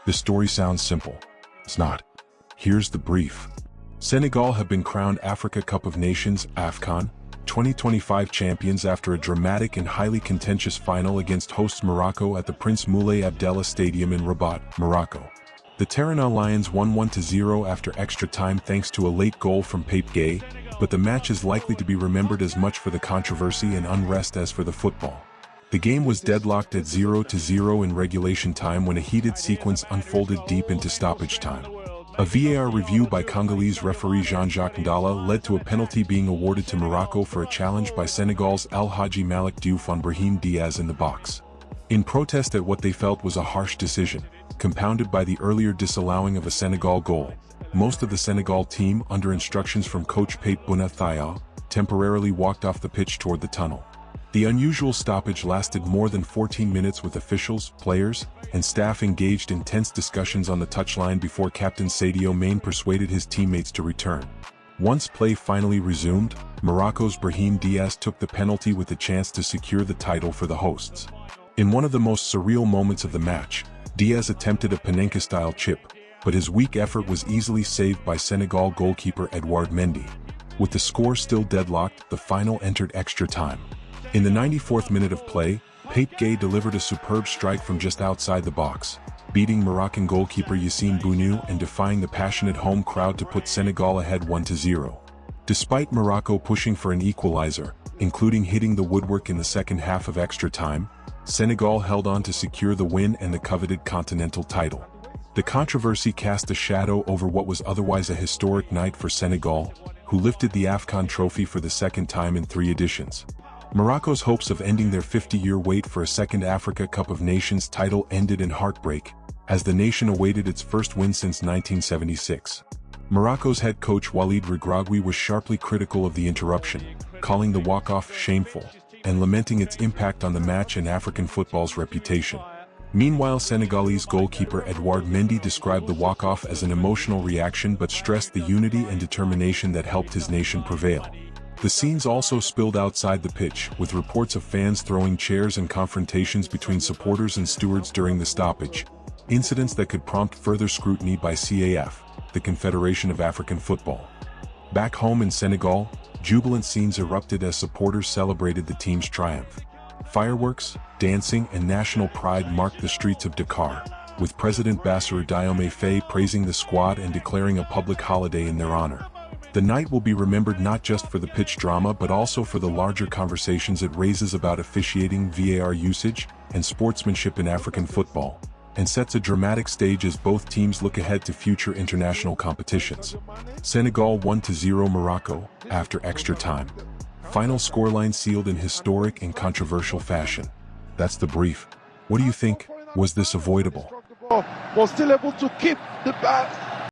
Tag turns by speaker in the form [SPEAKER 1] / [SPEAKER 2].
[SPEAKER 1] This story sounds simple. It's not. Here's the brief. Senegal have been crowned Africa Cup of Nations AFCON 2025 champions after a dramatic and highly contentious final against hosts Morocco at the Prince Moulay Abdallah Stadium in Rabat, Morocco. The Terrain Lions won 1-0 after extra time thanks to a late goal from Pape Gueye, but the match is likely to be remembered as much for the controversy and unrest as for the football. The game was deadlocked at 0-0 in regulation time when a heated sequence unfolded deep into stoppage time. A VAR review by Congolese referee Jean-Jacques Ndala led to a penalty being awarded to Morocco for a challenge by Senegal's El Hadji Malick Diouf on Brahim Diaz in the box. In protest at what they felt was a harsh decision, compounded by the earlier disallowing of a Senegal goal, most of the Senegal team, under instructions from coach Pape Bouna Thiaw, temporarily walked off the pitch toward the tunnel. The unusual stoppage lasted more than 14 minutes with officials, players, and staff engaged in tense discussions on the touchline before Captain Sadio Mane persuaded his teammates to return. Once play finally resumed, Morocco's Brahim Diaz took the penalty with the chance to secure the title for the hosts. In one of the most surreal moments of the match, Diaz attempted a Panenka-style chip, but his weak effort was easily saved by Senegal goalkeeper Edouard Mendy. With the score still deadlocked, the final entered extra time. In the 94th minute of play, Pape Gueye delivered a superb strike from just outside the box, beating Moroccan goalkeeper Yassine Bounou and defying the passionate home crowd to put Senegal ahead 1-0. Despite Morocco pushing for an equalizer, including hitting the woodwork in the second half of extra time, Senegal held on to secure the win and the coveted continental title. The controversy cast a shadow over what was otherwise a historic night for Senegal, who lifted the AFCON trophy for the second time in 3 editions. Morocco's hopes of ending their 50-year wait for a second Africa Cup of Nations title ended in heartbreak, as the nation awaited its first win since 1976. Morocco's head coach Walid Regragui was sharply critical of the interruption, calling the walk-off shameful, and lamenting its impact on the match and African football's reputation. Meanwhile, Senegalese goalkeeper Edouard Mendy described the walk-off as an emotional reaction but stressed the unity and determination that helped his nation prevail. The scenes also spilled outside the pitch, with reports of fans throwing chairs and confrontations between supporters and stewards during the stoppage, incidents that could prompt further scrutiny by CAF, the Confederation of African Football. Back home in Senegal, jubilant scenes erupted as supporters celebrated the team's triumph. Fireworks, dancing, and national pride marked the streets of Dakar, with President Bassirou Diomaye Faye praising the squad and declaring a public holiday in their honor. The night will be remembered not just for the pitch drama but also for the larger conversations it raises about officiating, VAR usage, and sportsmanship in African football, and sets a dramatic stage as both teams look ahead to future international competitions. Senegal 1-0 Morocco, after extra time. Final scoreline sealed in historic and controversial fashion. That's the brief. What do you think? Was this avoidable?
[SPEAKER 2] Was still able to keep the